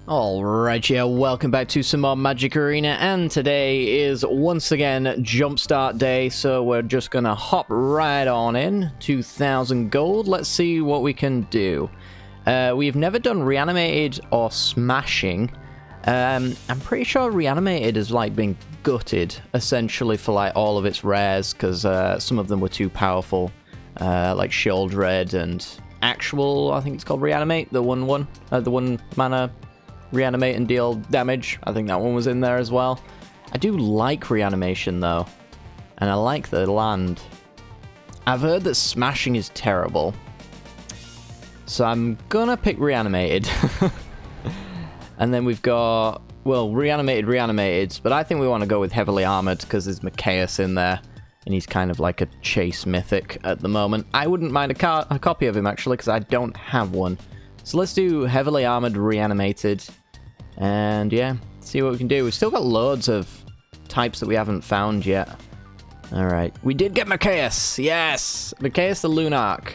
Alright, yeah, welcome back to some more Magic Arena, and today is once again Jumpstart Day, so we're just gonna hop right on in. 2,000 gold, let's see what we can do. We've never done Reanimated or Smashing. I'm pretty sure Reanimated has like been gutted, essentially, for like all of its rares, because some of them were too powerful, like Shield Red and Actual, I think it's called Reanimate, the one mana reanimate and deal damage. I think that one was in there as well. I do like Reanimation though, and I like the land. I've heard that Smashing is terrible, so I'm gonna pick Reanimated. And then we've got, well, Reanimated, but I think we want to go with Heavily Armored because there's Machias in there, and he's kind of like a chase mythic at the moment. I wouldn't mind a copy of him actually, because I don't have one. So let's do Heavily Armored Reanimated, and yeah, see what we can do. We've still got loads of types that we haven't found yet. Alright, we did get Machias! Yes! Machias the Lunarch.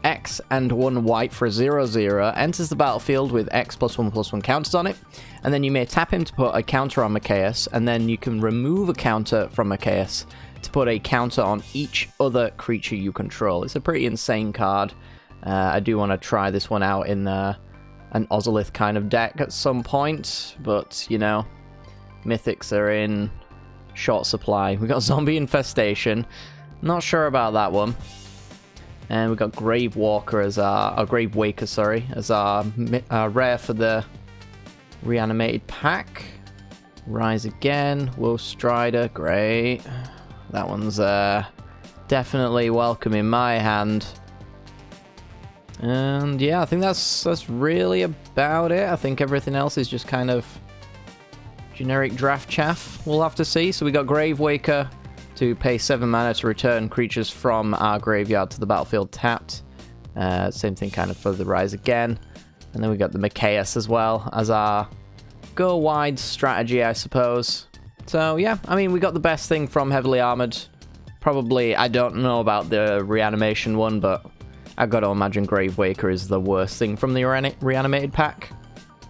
X and 1 white for a 0/0. Enters the battlefield with X +1/+1 counters on it. And then you may tap him to put a counter on Machias. And then you can remove a counter from Machias to put a counter on each other creature you control. It's a pretty insane card. I do want to try this one out in an Ozolith kind of deck at some point. But, you know, Mythics are in short supply. We got Zombie Infestation. Not sure about that one. And we got Grave Walker as our Grave Waker, sorry, as our rare for the Reanimated pack. Rise Again, Wolf Strider, great. That one's definitely welcome in my hand. And yeah, I think that's really about it. I think everything else is just kind of generic draft chaff, we'll have to see. So we got Grave Waker to pay 7 mana to return creatures from our graveyard to the battlefield tapped. Same thing kind of for the Rise Again. And then we got the Machias as well as our go wide strategy, I suppose. So yeah, I mean, we got the best thing from Heavily Armored. Probably, I don't know about the Reanimation one, but I've got to imagine Grave Waker is the worst thing from the Reanimated pack,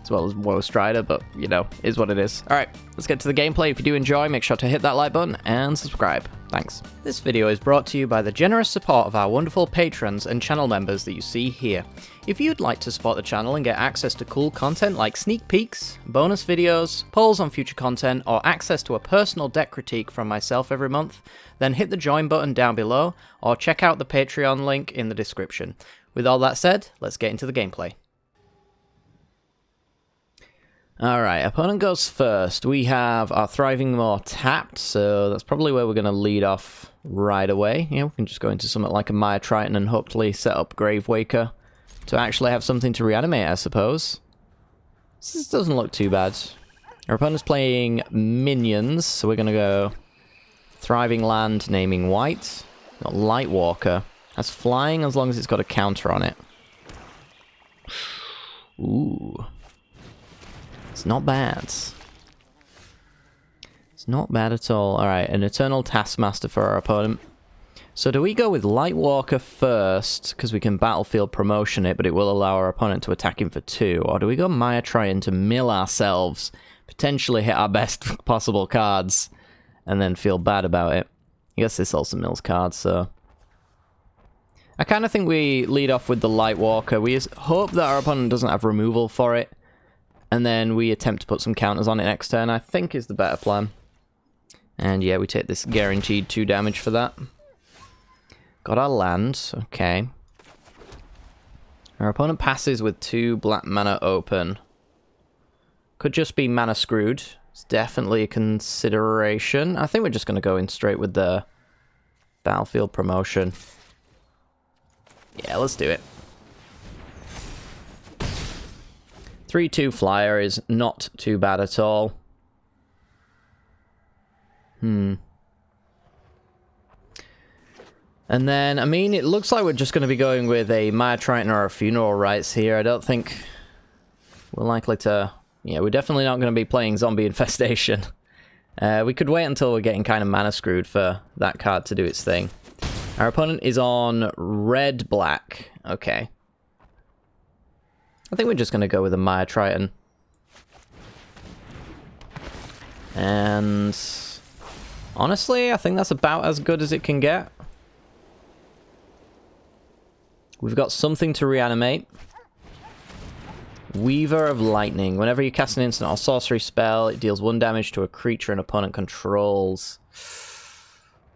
as well as Woe Strider, but, you know, is what it is. Alright, let's get to the gameplay. If you do enjoy, make sure to hit that like button and subscribe. Thanks. This video is brought to you by the generous support of our wonderful patrons and channel members that you see here. If you'd like to support the channel and get access to cool content like sneak peeks, bonus videos, polls on future content, or access to a personal deck critique from myself every month, then hit the join button down below, or check out the Patreon link in the description. With all that said, let's get into the gameplay. Alright, opponent goes first. We have our Thriving Maw tapped, so that's probably where we're going to lead off right away. Yeah, we can just go into something like a Maya Triton and hopefully set up Grave Waker to actually have something to reanimate, I suppose. This doesn't look too bad. Our opponent's playing minions, so we're going to go Thriving Land, naming white. Got Light Walker. That's flying as long as it's got a counter on it. Ooh. It's not bad. It's not bad at all. Alright, an Eternal Taskmaster for our opponent. So do we go with Light Walker first, because we can battlefield promotion it, but it will allow our opponent to attack him for 2? Or do we go Maya Triton to mill ourselves, potentially hit our best possible cards, and then feel bad about it? I guess this also mills cards, so I kind of think we lead off with the Light Walker. We just hope that our opponent doesn't have removal for it, and then we attempt to put some counters on it next turn, I think is the better plan. And yeah, we take this guaranteed 2 damage for that. Got our land, okay. Our opponent passes with 2 black mana open. Could just be mana screwed. It's definitely a consideration. I think we're just going to go in straight with the battlefield promotion. Yeah, let's do it. 3/2 flyer is not too bad at all. And then, I mean, it looks like we're just going to be going with a Maya Triton or a Funeral Rites here. I don't think we're likely to... Yeah, we're definitely not going to be playing Zombie Infestation. We could wait until we're getting kind of mana screwed for that card to do its thing. Our opponent is on red-black. Okay. I think we're just going to go with a Maya Triton. And honestly, I think that's about as good as it can get. We've got something to reanimate. Weaver of Lightning. Whenever you cast an instant or sorcery spell, it deals 1 damage to a creature an opponent controls.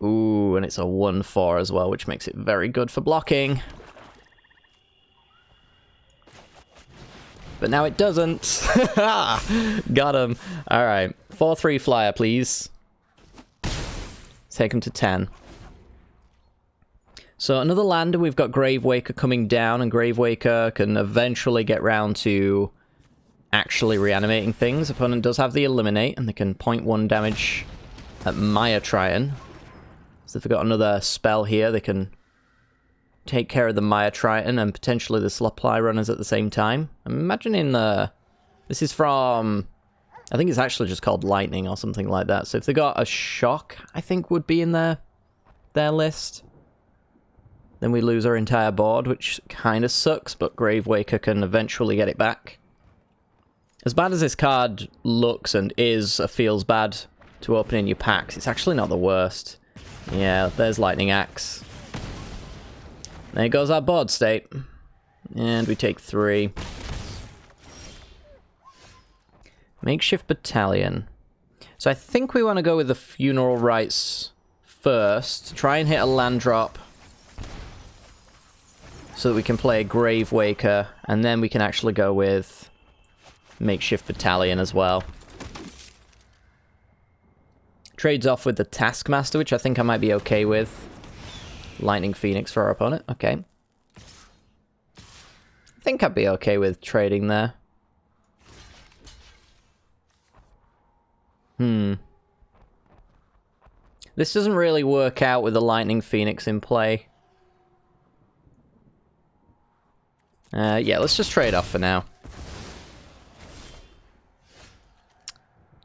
Ooh, and it's a 1/4 as well, which makes it very good for blocking. But now it doesn't. Got him. Alright. 4/3 flyer, please. Take him to 10. So another lander, we've got Gravewaker coming down, and Gravewaker can eventually get round to actually reanimating things. Opponent does have the Eliminate, and they can 0.1 damage at Maya Triton. So if they've got another spell here, they can take care of the Maya Triton and potentially the supply runners at the same time. I'm imagining this is from, I think it's actually just called Lightning or something like that. So if they got a Shock, I think would be in their list. Then we lose our entire board, which kind of sucks, but Gravewaker can eventually get it back. As bad as this card looks and feels bad to open in your packs, it's actually not the worst. Yeah, there's Lightning Axe. There goes our board state. And we take 3. Makeshift Battalion. So I think we want to go with the Funeral Rites first. Try and hit a land drop. So that we can play a Gravewaker. And then we can actually go with Makeshift Battalion as well. Trades off with the Taskmaster, which I think I might be okay with. Lightning Phoenix for our opponent. Okay. I think I'd be okay with trading there. This doesn't really work out with the Lightning Phoenix in play. Yeah, let's just trade off for now.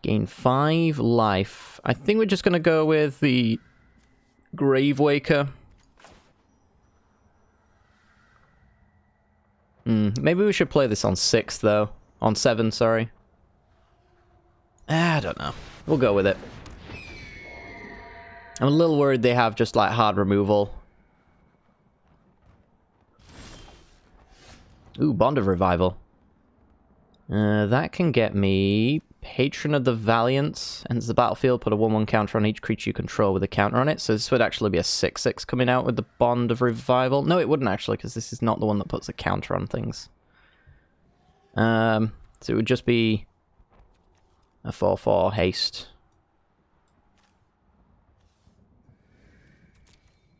Gain 5 life. I think we're just going to go with the Gravewaker. Maybe we should play this on 6, though. On 7, sorry. I don't know. We'll go with it. I'm a little worried they have just, like, hard removal. Ooh, Bond of Revival. That can get me Patron of the Valiant. Enters the battlefield, put a 1/1 counter on each creature you control with a counter on it. So this would actually be a 6/6 coming out with the Bond of Revival. No, it wouldn't actually, because this is not the one that puts a counter on things. So it would just be a 4/4 haste.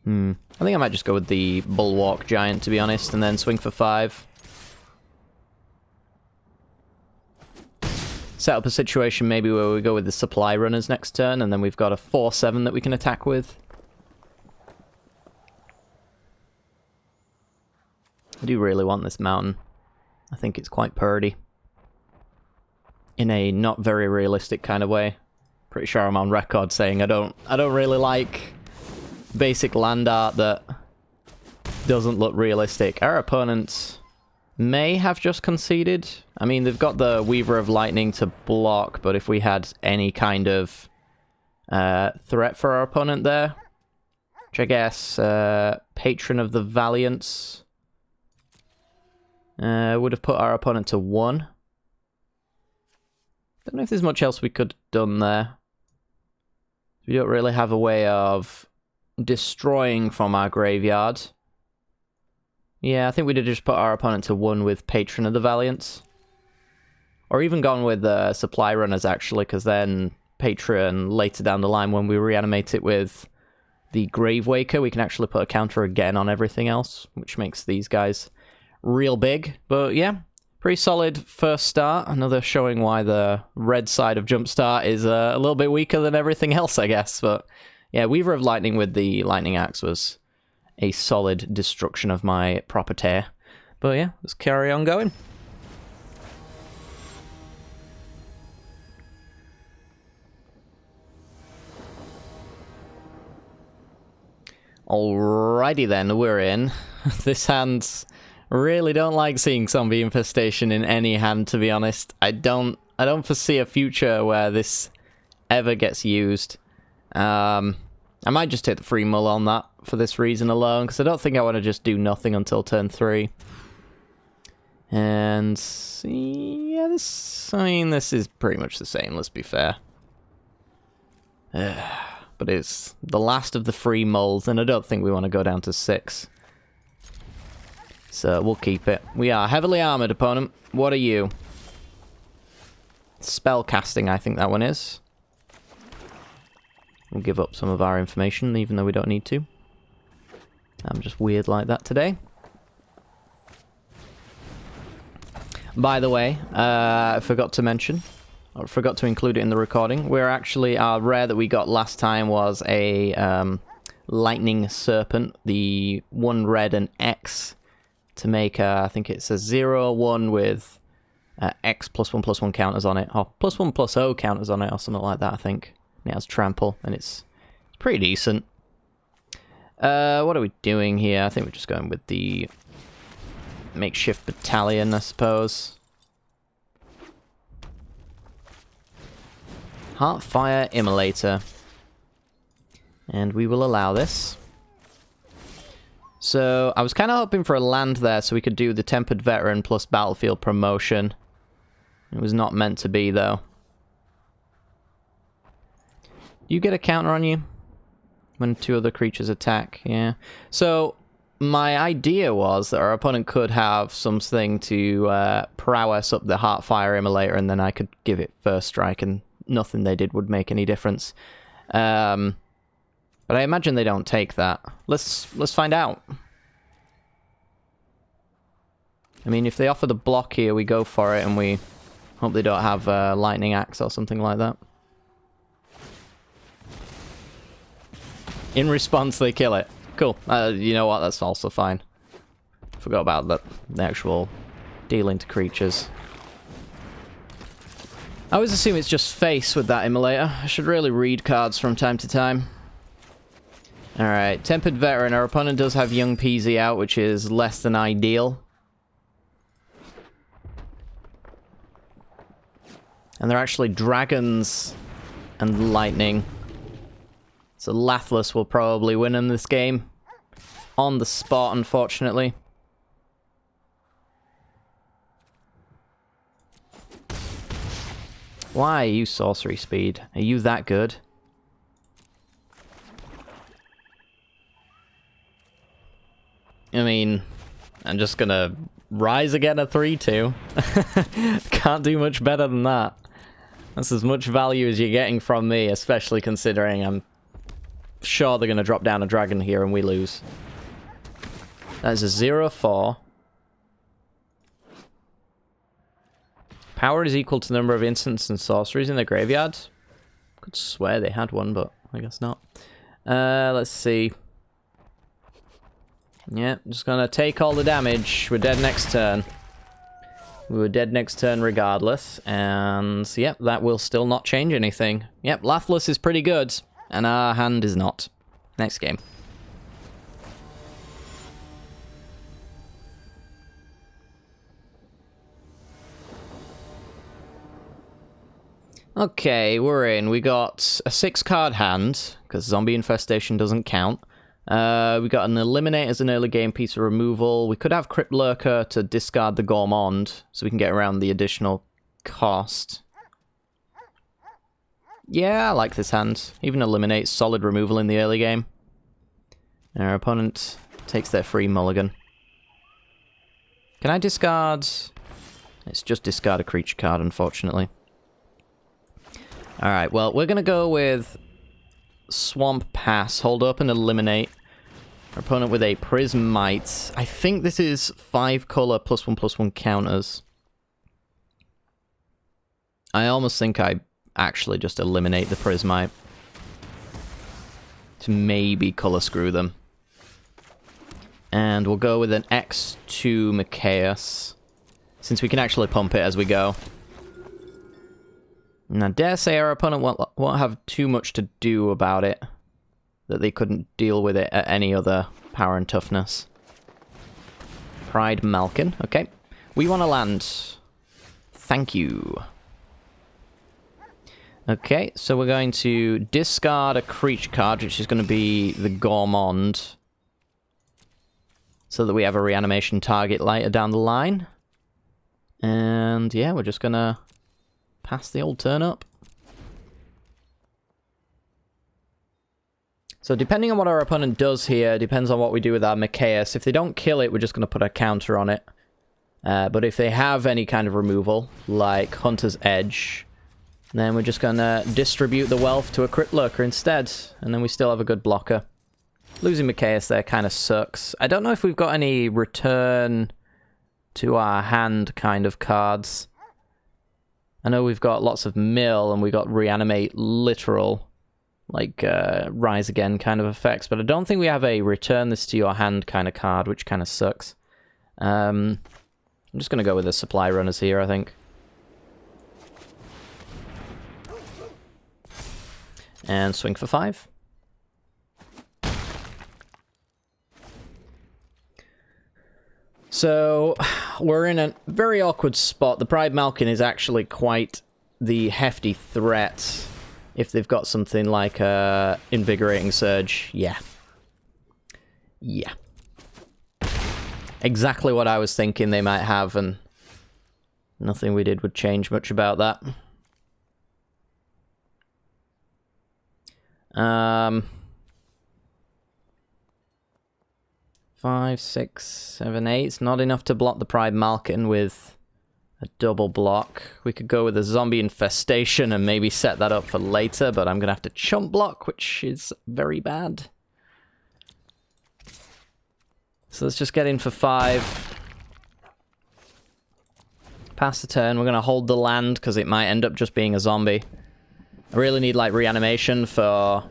I think I might just go with the Bulwark Giant, to be honest, and then swing for 5. Set up a situation maybe where we go with the supply runners next turn, and then we've got a 4/7 that we can attack with. I do really want this mountain. I think it's quite purdy. In a not very realistic kind of way. Pretty sure I'm on record saying I don't really like basic land art that doesn't look realistic. Our opponents may have just conceded. I mean, they've got the Weaver of Lightning to block, but if we had any kind of threat for our opponent there, which I guess Patron of the Valiant would have put our opponent to 1. Don't know if there's much else we could have done there. We don't really have a way of destroying from our graveyard. Yeah, I think we'd have just put our opponent to 1 with Patron of the Valiant. Or even gone with supply runners, actually, because then Patron, later down the line, when we reanimate it with the Gravewaker, we can actually put a counter again on everything else, which makes these guys real big. But yeah, pretty solid first start. Another showing why the red side of Jumpstart is a little bit weaker than everything else, I guess. But yeah, Weaver of Lightning with the Lightning Axe was a solid destruction of my property. But yeah, let's carry on going. Alrighty then, we're in. This hand, really don't like seeing Zombie Infestation in any hand, to be honest. I don't foresee a future where this ever gets used. I might just take the free mull on that for this reason alone, because I don't think I want to just do nothing until turn 3. And yeah, this is pretty much the same, let's be fair. But it's the last of the free mulls, and I don't think we want to go down to 6. So we'll keep it. We are heavily armored, opponent. What are you? Spell casting, I think that one is. We'll give up some of our information, even though we don't need to. I'm just weird like that today. By the way, I forgot to mention, or forgot to include it in the recording. We're actually, our rare that we got last time was a lightning serpent, the 1 red and X, to make, I think it's a 0/1 with X +1/+1 counters on it, or +1/+0 counters on it, or something like that, I think. And it has trample, and it's pretty decent. What are we doing here? I think we're just going with the makeshift battalion, I suppose. Heartfire Immolator. And we will allow this. So, I was kind of hoping for a land there so we could do the Tempered Veteran plus Battlefield Promotion. It was not meant to be, though. You get a counter on you when 2 other creatures attack, yeah. So, my idea was that our opponent could have something to prowess up the Heartfire Immolator, and then I could give it first strike, and nothing they did would make any difference. But I imagine they don't take that. Let's find out. I mean, if they offer the block here, we go for it, and we hope they don't have Lightning Axe or something like that. In response, they kill it. Cool. You know what? That's also fine. Forgot about that. The actual dealing to creatures. I always assume it's just face with that Immolator. I should really read cards from time to time. Alright, Tempered Veteran. Our opponent does have Young Peasy out, which is less than ideal. And they're actually dragons and lightning. So Lathless will probably win in this game. On the spot, unfortunately. Why are you sorcery speed? Are you that good? I mean, I'm just gonna rise again a 3/2. Can't do much better than that. That's as much value as you're getting from me, especially considering I'm sure they're going to drop down a dragon here and we lose. That is a 0/4. Power is equal to the number of instants and sorceries in the graveyard. Could swear they had one, but I guess not. Let's see. Yeah, just gonna take all the damage. We're dead next turn. We were dead next turn regardless, and yep, that will still not change anything. Yep, Lathless is pretty good, and our hand is not. Next game. Okay, we're in. We got a 6-card hand, because Zombie Infestation doesn't count. We got an Eliminate as an early game piece of removal. We could have Crypt Lurker to discard the Gourmand, so we can get around the additional cost. Yeah, I like this hand. Even Eliminate, solid removal in the early game. Our opponent takes their free mulligan. Can I discard? It's just discard a creature card, unfortunately. Alright, well, we're going to go with Swamp Pass, hold up and eliminate. Our opponent with a Prismite. I think this is 5 color +1/+1 counters. I almost think I actually just eliminate the Prismite to maybe color screw them. And we'll go with an X2 Mikaeus, since we can actually pump it as we go. And I dare say our opponent won't have too much to do about it, that they couldn't deal with it at any other power and toughness. Pride Malkin, okay. We want to land. Thank you. Okay, so we're going to discard a creature card, which is going to be the Gourmand, so that we have a reanimation target later down the line. And yeah, we're just going to pass the old turn up. So depending on what our opponent does here, depends on what we do with our Mikaeus. If they don't kill it, we're just going to put a counter on it. But if they have any kind of removal, like Hunter's Edge, then we're just going to distribute the wealth to a Crypt Lurker instead. And then we still have a good blocker. Losing Mikaeus there kind of sucks. I don't know if we've got any return to our hand kind of cards. I know we've got lots of mill and we got reanimate literal, like rise again kind of effects. But I don't think we have a return this to your hand kind of card, which kind of sucks. I'm just going to go with the supply runners here, I think. And swing for 5. So, we're in a very awkward spot. The Pride Malkin is actually quite the hefty threat. If they've got something like a Invigorating Surge, yeah. Yeah. Exactly what I was thinking they might have, and nothing we did would change much about that. 5, 6, 7, 8. It's not enough to block the Pride Malkin with a double block. We could go with a Zombie Infestation and maybe set that up for later, but I'm going to have to chump block, which is very bad. So let's just get in for 5. Pass the turn. We're going to hold the land because it might end up just being a zombie. I really need, like, reanimation for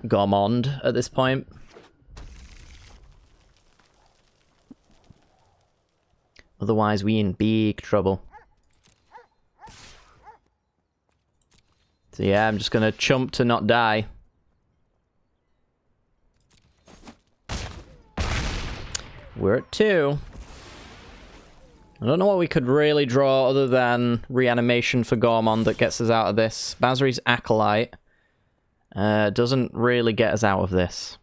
Gourmand at this point. Otherwise, we in big trouble. So yeah, I'm just going to chump to not die. We're at 2. I don't know what we could really draw other than reanimation for Gourmand that gets us out of this. Basri's Acolyte doesn't really get us out of this.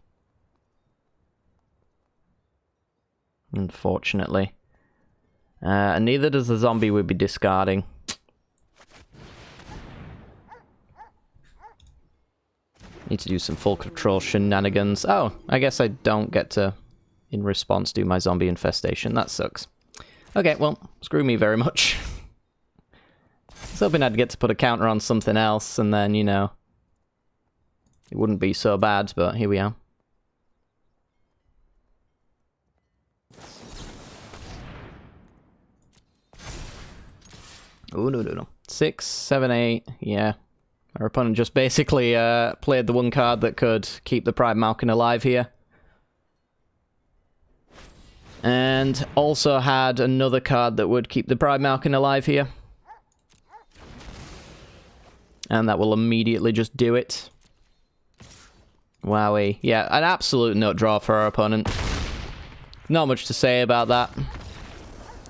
Unfortunately. And neither does the zombie we'd be discarding. Need to do some full control shenanigans. Oh, I guess I don't get to, in response, do my zombie infestation. That sucks. Okay, well, screw me very much. I was hoping I'd get to put a counter on something else, and then, you know, it wouldn't be so bad, but here we are. Oh, no. 6, 7, 8, yeah. Our opponent just basically played the one card that could keep the Pride Malkin alive here. And also had another card that would keep the Pride Malkin alive here. And that will immediately just do it. Wowee. Yeah, an absolute nut draw for our opponent. Not much to say about that.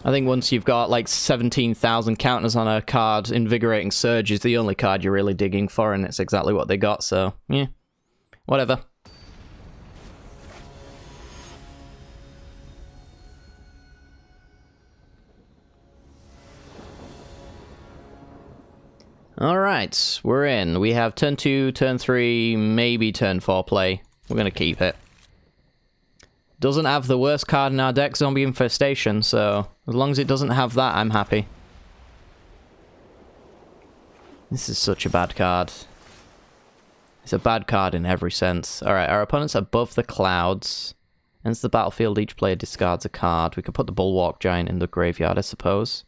I think once you've got like 17,000 counters on a card, Invigorating Surge is the only card you're really digging for, and it's exactly what they got, so yeah. Whatever. Alright, we're in. We have turn 2, turn 3, maybe turn 4 play. We're going to keep it. Doesn't have the worst card in our deck, Zombie Infestation, so as long as it doesn't have that, I'm happy. This is such a bad card. It's a bad card in every sense. Alright, our opponent's above the clouds. Ends the battlefield, each player discards a card. We could put the Bulwark Giant in the graveyard, I suppose.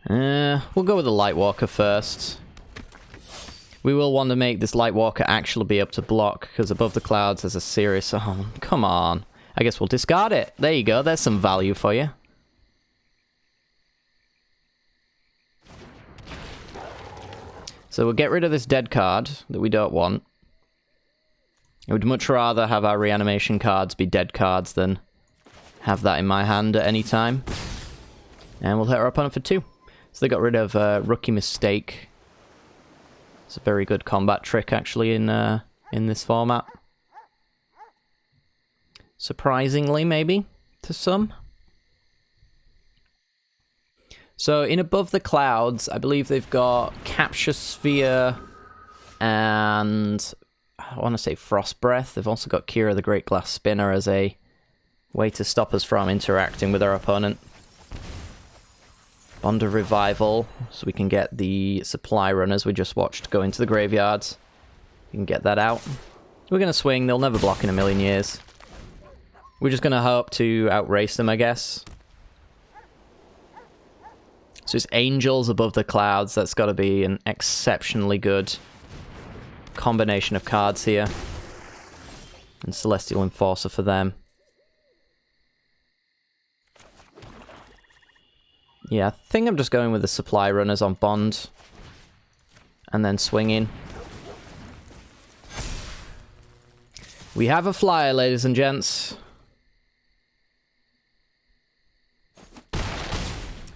We'll go with the Lightwalker first. We will want to make this Lightwalker actually be able to block, because above the clouds there's a serious... Oh, come on. I guess we'll discard it. There you go, there's some value for you. So we'll get rid of this dead card that we don't want. I would much rather have our reanimation cards be dead cards than have that in my hand at any time. And we'll hit our opponent for 2. So they got rid of Rookie Mistake. It's a very good combat trick, actually, in this format. Surprisingly, maybe, to some. So, in Above the Clouds, I believe they've got Capture Sphere and I want to say Frost Breath. They've also got Kira the Great Glass Spinner as a way to stop us from interacting with our opponent. Bond of Revival, so we can get the supply runners we just watched go into the graveyards. You can get that out. We're going to swing. They'll never block in a million years. We're just going to hope to outrace them, I guess. So it's Angels Above the Clouds. That's got to be an exceptionally good combination of cards here. And Celestial Enforcer for them. Yeah, I think I'm just going with the supply runners on Bond. And then swinging. We have a flyer, ladies and gents.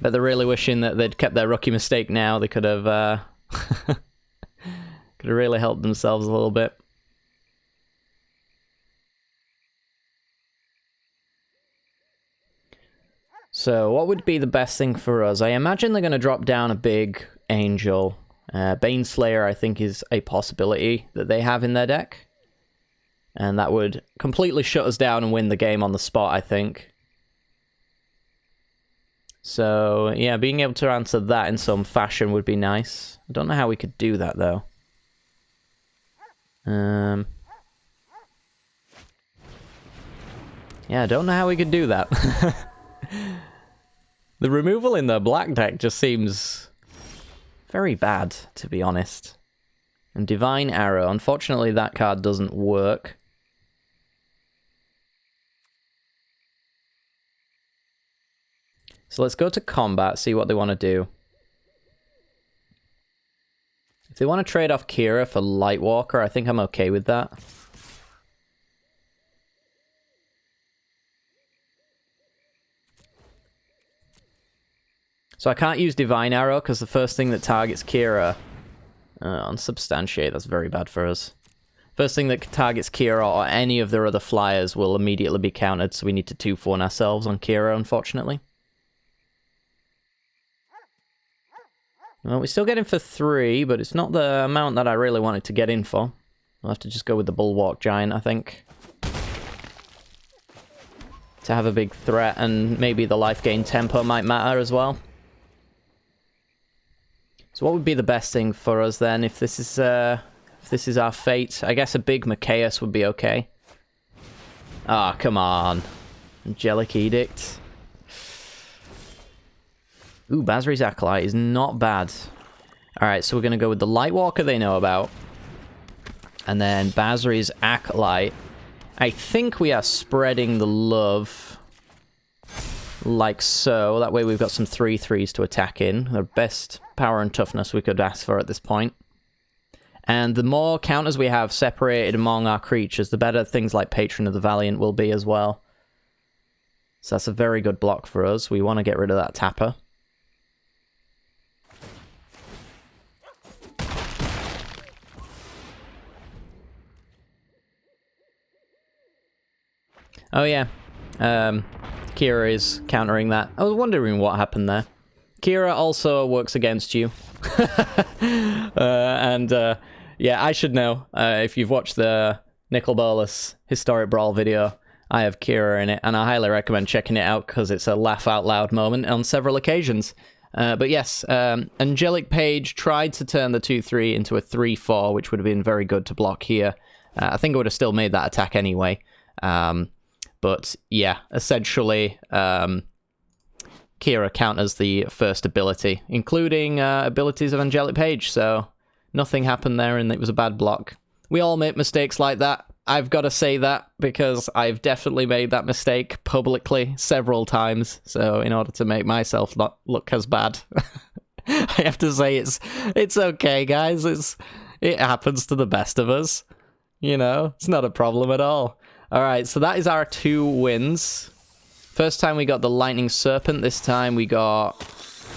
But they're really wishing that they'd kept their Rookie Mistake now. They could have could have really helped themselves a little bit. So, what would be the best thing for us? I imagine they're going to drop down a big Angel. Baneslayer, I think, is a possibility that they have in their deck. And that would completely shut us down and win the game on the spot, I think. So, yeah, being able to answer that in some fashion would be nice. I don't know how we could do that, though. Yeah, I don't know how we could do that. The removal in the black deck just seems very bad, to be honest. And Divine Arrow, unfortunately that card doesn't work. So let's go to combat, see what they want to do. If they want to trade off Kira for Lightwalker, I think I'm okay with that. So I can't use Divine Arrow because the first thing that targets Kira... Unsubstantiate, that's very bad for us. First thing that targets Kira or any of their other flyers will immediately be countered, so we need to 2-4 ourselves on Kira, unfortunately. Well, we still get in for 3, but it's not the amount that I really wanted to get in for. I'll have to just go with the Bulwark Giant, I think. To have a big threat, and maybe the life gain tempo might matter as well. So what would be the best thing for us then, if this is our fate? I guess a big Machias would be okay. Ah, come on. Angelic Edict. Ooh, Basri's Acolyte is not bad. Alright, so we're going to go with the Lightwalker they know about. And then Basri's Acolyte. I think we are spreading the love like so. That way we've got some 3/3s to attack in. The best power and toughness we could ask for at this point. And the more counters we have separated among our creatures, the better things like Patron of the Valiant will be as well. So that's a very good block for us. We want to get rid of that tapper. Oh yeah, Kira is countering that. I was wondering what happened there. Kira also works against you. Yeah, I should know. If you've watched the Nicol Bolas Historic Brawl video, I have Kira in it, and I highly recommend checking it out because it's a laugh out loud moment on several occasions. But yes, Angelic Page tried to turn the 2/3 into a 3/4, which would have been very good to block here. I think I would have still made that attack anyway. But yeah, essentially, Kira counters the first ability, including abilities of Angelic Page, so nothing happened there and it was a bad block. We all make mistakes like that. I've got to say that because I've definitely made that mistake publicly several times, so in order to make myself not look as bad, I have to say it's okay, guys. It happens to the best of us. You know, it's not a problem at all. Alright, so that is our 2 wins. First time we got the Lightning Serpent. This time we got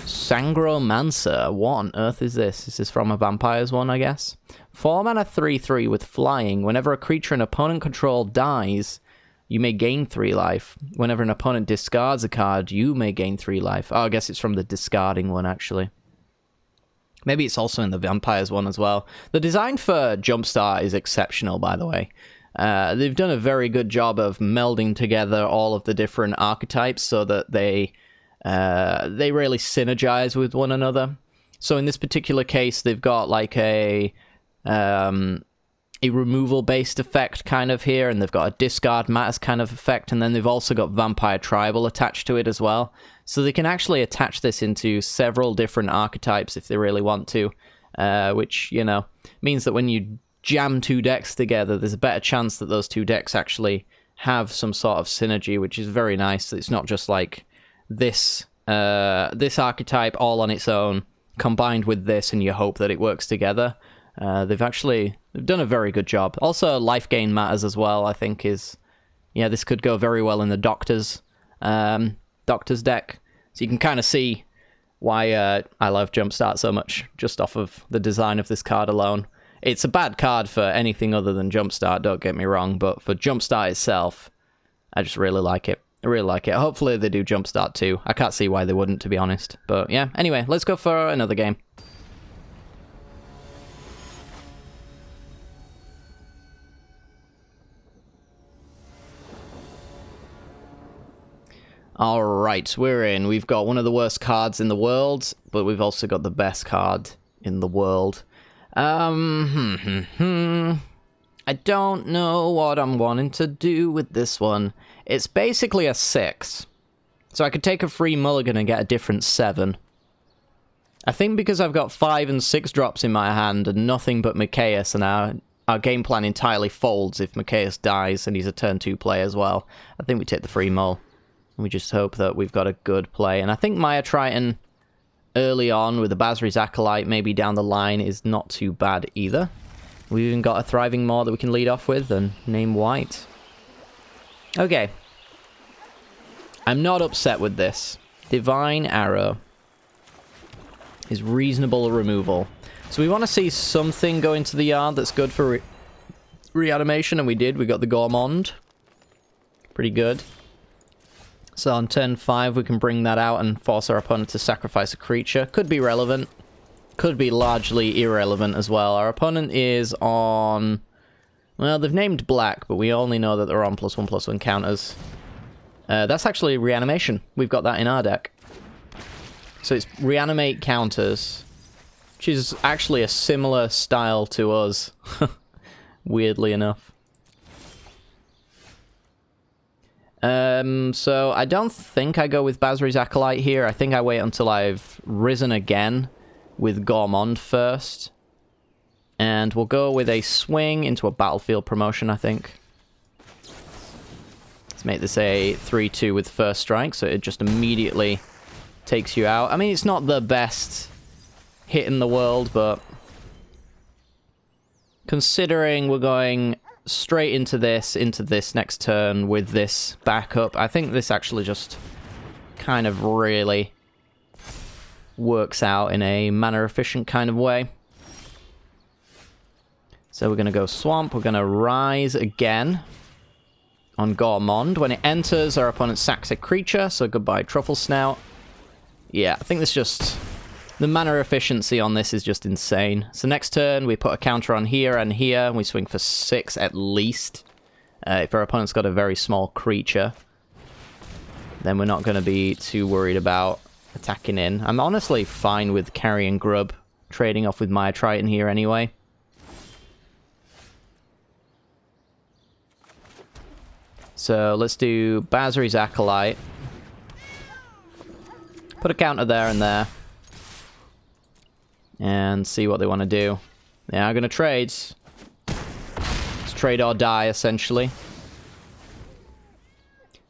Sangromancer. What on earth is this? Is this from a Vampires one, I guess? 4 mana 3/3 with flying. Whenever a creature an opponent control dies, you may gain 3 life. Whenever an opponent discards a card, you may gain 3 life. Oh, I guess it's from the discarding one, actually. Maybe it's also in the Vampires one as well. The design for Jumpstart is exceptional, by the way. They've done a very good job of melding together all of the different archetypes so that they really synergize with one another. So in this particular case, they've got like a removal-based effect kind of here, and they've got a discard matters kind of effect, and then they've also got Vampire Tribal attached to it as well. So they can actually attach this into several different archetypes if they really want to, which, you know, means that when you jam 2 decks together, there's a better chance that those 2 decks actually have some sort of synergy, which is very nice. It's not just like this this archetype all on its own combined with this and you hope that it works together. They've done a very good job. Also, life gain matters as well, I think is... Yeah, this could go very well in the Doctor's deck. So you can kind of see why I love Jumpstart so much, just off of the design of this card alone. It's a bad card for anything other than Jumpstart, don't get me wrong, but for Jumpstart itself, I just really like it. I really like it. Hopefully they do Jumpstart too. I can't see why they wouldn't, to be honest. But yeah, anyway, let's go for another game. Alright, we're in. We've got one of the worst cards in the world, but we've also got the best card in the world. I don't know what I'm wanting to do with this one. It's basically a 6. So I could take a free mulligan and get a different 7. I think because I've got 5 and 6 drops in my hand and nothing but Mikaeus, and our game plan entirely folds if Mikaeus dies and he's a turn 2 play as well. I think we take the free mull. We just hope that we've got a good play. And I think Maya Triton early on with the Basri's Acolyte, maybe down the line, is not too bad either. We've even got a Thriving Maw that we can lead off with and name White. Okay. I'm not upset with this. Divine Arrow is reasonable removal. So we want to see something go into the yard that's good for reanimation, and we did. We got the Gourmand. Pretty good. So on turn 5, we can bring that out and force our opponent to sacrifice a creature. Could be relevant. Could be largely irrelevant as well. Our opponent is on... Well, they've named black, but we only know that they're on +1/+1 counters. That's actually Reanimation. We've got that in our deck. So it's Reanimate counters, which is actually a similar style to us, weirdly enough. So I don't think I go with Basri's Acolyte here. I think I wait until I've risen again with Gourmand first. And we'll go with a swing into a battlefield promotion, I think. Let's make this a 3/2 with first strike, so it just immediately takes you out. I mean, it's not the best hit in the world, but considering we're going straight into this next turn with this backup, I think this actually just kind of really works out in a mana efficient kind of way. So we're going to go Swamp, we're going to Rise again on Gourmand. When it enters, our opponent sacks a creature, so goodbye Truffle Snout. Yeah, I think this just... The mana efficiency on this is just insane. So next turn, we put a counter on here and here, and we swing for 6 at least. If our opponent's got a very small creature, then we're not going to be too worried about attacking in. I'm honestly fine with carrying Grub, trading off with Maya Triton here anyway. So let's do Basri's Acolyte. Put a counter there and there. And see what they want to do. They are going to trade. It's trade or die, essentially.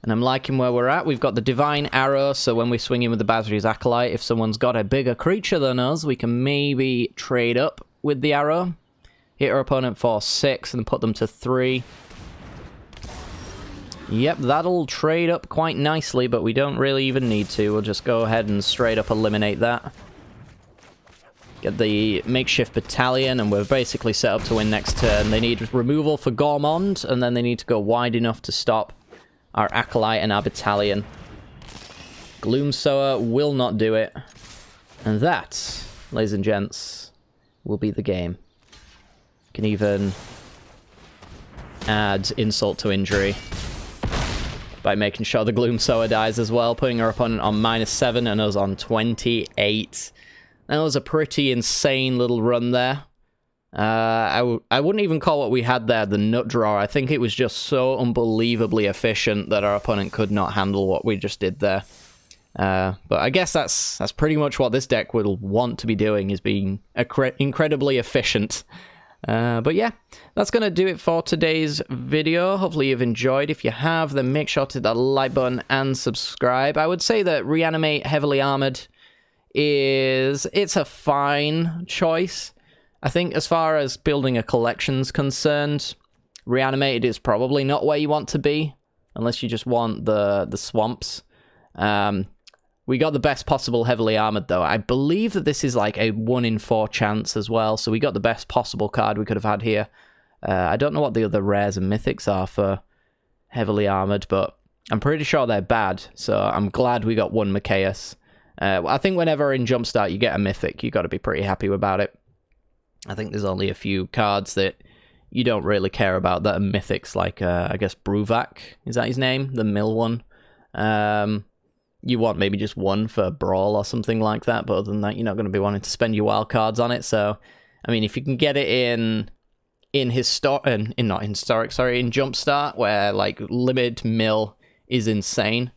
And I'm liking where we're at. We've got the Divine Arrow, so when we swing in with the Basri's Acolyte, if someone's got a bigger creature than us, we can maybe trade up with the arrow. Hit our opponent for 6 and put them to 3. Yep, that'll trade up quite nicely, but we don't really even need to. We'll just go ahead and straight up eliminate that. Get the makeshift battalion, and we're basically set up to win next turn. They need removal for Gourmand, and then they need to go wide enough to stop our Acolyte and our battalion. Gloomsower will not do it. And that, ladies and gents, will be the game. You can even add insult to injury by making sure the Gloomsower dies as well, putting our opponent on -7 and us on 28. That was a pretty insane little run there. I wouldn't even call what we had there the nut draw. I think it was just so unbelievably efficient that our opponent could not handle what we just did there. But I guess that's pretty much what this deck will want to be doing, is being incredibly efficient. But yeah, that's going to do it for today's video. Hopefully you've enjoyed. If you have, then make sure to hit that like button and subscribe. I would say that Reanimate Heavily Armored it's a fine choice. I think as far as building a collection's concerned, Reanimated is probably not where you want to be, unless you just want the swamps. We got the best possible Heavily Armored, though. I believe that this is like a 1 in 4 chance as well, so we got the best possible card we could have had here. I don't know what the other rares and mythics are for Heavily Armored, but I'm pretty sure they're bad, so I'm glad we got one Machias. I think whenever in Jumpstart you get a mythic, you got to be pretty happy about it. I think there's only a few cards that you don't really care about that are mythics, like, I guess, Bruvac, is that his name? The mill one. You want maybe just one for Brawl or something like that, but other than that, you're not going to be wanting to spend your wild cards on it, so, I mean, if you can get it in Jumpstart, where, like, limited mill is insane,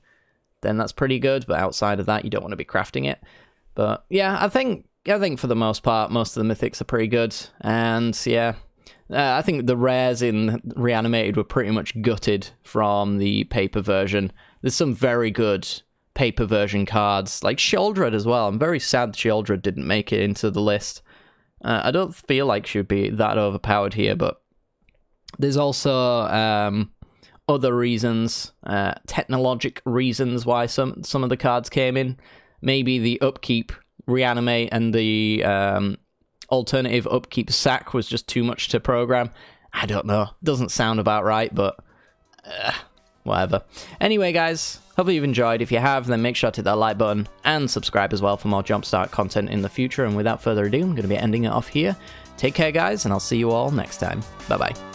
then that's pretty good, but outside of that, you don't want to be crafting it. But, yeah, I think for the most part, most of the mythics are pretty good, and, yeah, I think the rares in Reanimated were pretty much gutted from the paper version. There's some very good paper version cards, like Sheoldred as well. I'm very sad Sheoldred didn't make it into the list. I don't feel like she would be that overpowered here, but there's also other reasons, technologic reasons why some of the cards came in. Maybe the upkeep, Reanimate, and the alternative upkeep sack was just too much to program. I don't know. Doesn't sound about right, but whatever. Anyway, guys, hopefully you've enjoyed. If you have, then make sure to hit that like button and subscribe as well for more Jumpstart content in the future. And without further ado, I'm going to be ending it off here. Take care, guys, and I'll see you all next time. Bye-bye.